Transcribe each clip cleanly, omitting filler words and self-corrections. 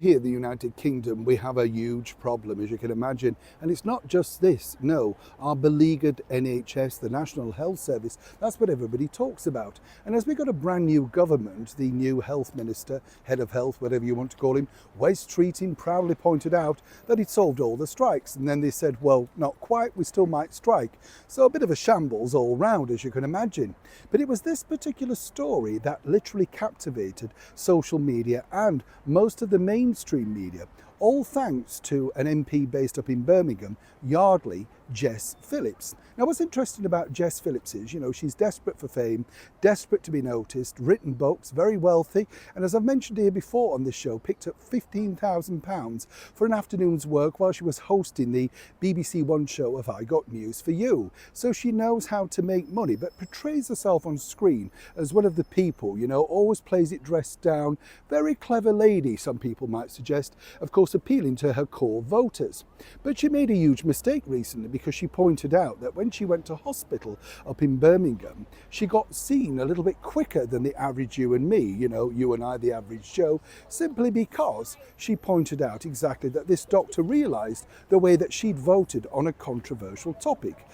Here in the United Kingdom, we have a huge problem, as you can imagine. And it's not just this, no, our beleaguered NHS, the National Health Service, that's what everybody talks about. And as we got a brand new government, the new health minister, head of health, whatever you want to call him, Wes Streeting proudly pointed out that he'd solved all the strikes. And then they said, well, not quite, we still might strike. So a bit of a shambles all round, as you can imagine. But it was this particular story that literally captivated social media and most of the mainstream media, all thanks to an MP based up in Birmingham, Yardley, Jess Phillips. Now, what's interesting about Jess Phillips is, she's desperate for fame, desperate to be noticed, written books, very wealthy, and as I've mentioned here before on this show, picked up £15,000 for an afternoon's work while she was hosting the BBC One show of I Got News for You. So she knows how to make money, but portrays herself on screen as one of the people, always plays it dressed down, very clever lady, some people might suggest, of course appealing to her core voters. But she made a huge mistake recently because she pointed out that when she went to hospital up in Birmingham, she got seen a little bit quicker than the average you and me, you and I, the average Joe, simply because she pointed out exactly that this doctor realised the way that she'd voted on a controversial topic,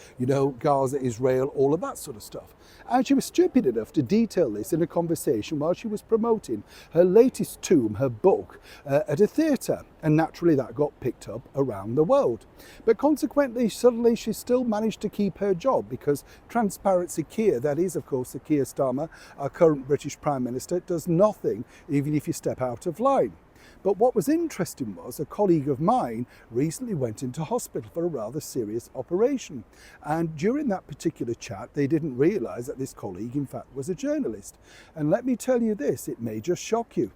Gaza, Israel, all of that sort of stuff. And she was stupid enough to detail this in a conversation while she was promoting her latest tome, her book, at a theatre. And naturally that got picked up around the world. But consequently, suddenly she still managed to keep her job because Transparency Keir, that is of course the Keir Starmer, our current British Prime Minister, does nothing even if you step out of line. But what was interesting was a colleague of mine recently went into hospital for a rather serious operation. And during that particular chat, they didn't realise that this colleague, in fact, was a journalist. And let me tell you this, it may just shock you.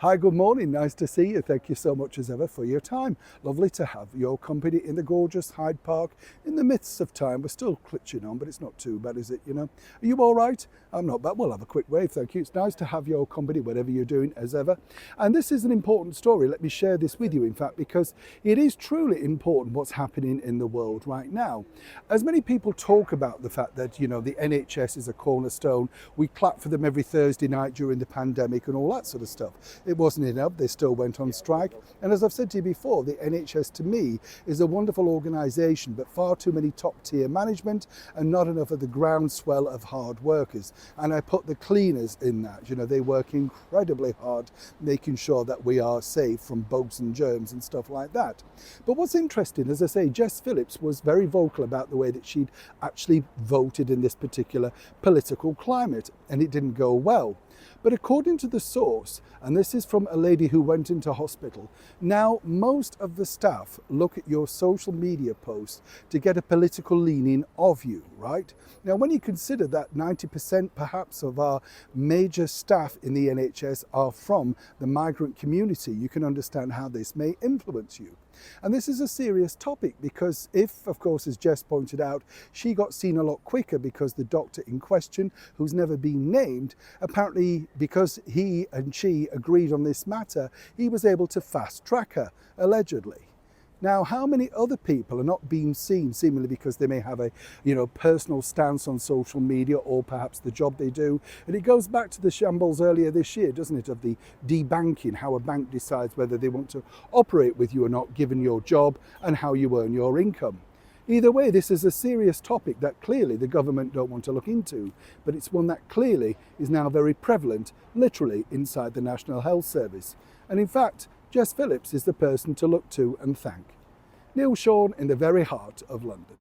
Hi, good morning. Nice to see you. Thank you so much as ever for your time. Lovely to have your company in the gorgeous Hyde Park in the midst of time. We're still clutching on, but it's not too bad, is it? Are you all right? I'm not bad. We'll have a quick wave. Thank you. It's nice to have your company, whatever you're doing as ever. And this is an important story. Let me share this with you, in fact, because it is truly important what's happening in the world right now. As many people talk about the fact that, the NHS is a cornerstone. We clap for them every Thursday night during the pandemic and all that sort of stuff. It wasn't enough, they still went on strike. And as I've said to you before, the NHS to me is a wonderful organisation, but far too many top tier management and not enough of the groundswell of hard workers. And I put the cleaners in that, they work incredibly hard, making sure that we are safe from bugs and germs and stuff like that. But what's interesting, as I say, Jess Phillips was very vocal about the way that she'd actually voted in this particular political climate, and it didn't go well. But according to the source, and this is from a lady who went into hospital, now most of the staff look at your social media posts to get a political leaning of you, right? Now, when you consider that 90% perhaps of our major staff in the NHS are from the migrant community, you can understand how this may influence you. And this is a serious topic because if, of course, as Jess pointed out, she got seen a lot quicker because the doctor in question, who's never been named, apparently because he and she agreed on this matter, he was able to fast track her, allegedly. Now, how many other people are not being seen, seemingly because they may have a, personal stance on social media or perhaps the job they do? And it goes back to the shambles earlier this year, doesn't it, of the debanking, how a bank decides whether they want to operate with you or not, given your job and how you earn your income. Either way, this is a serious topic that clearly the government don't want to look into, but it's one that clearly is now very prevalent, literally inside the National Health Service. And in fact, Jess Phillips is the person to look to and thank. Neil Sean in the very heart of London.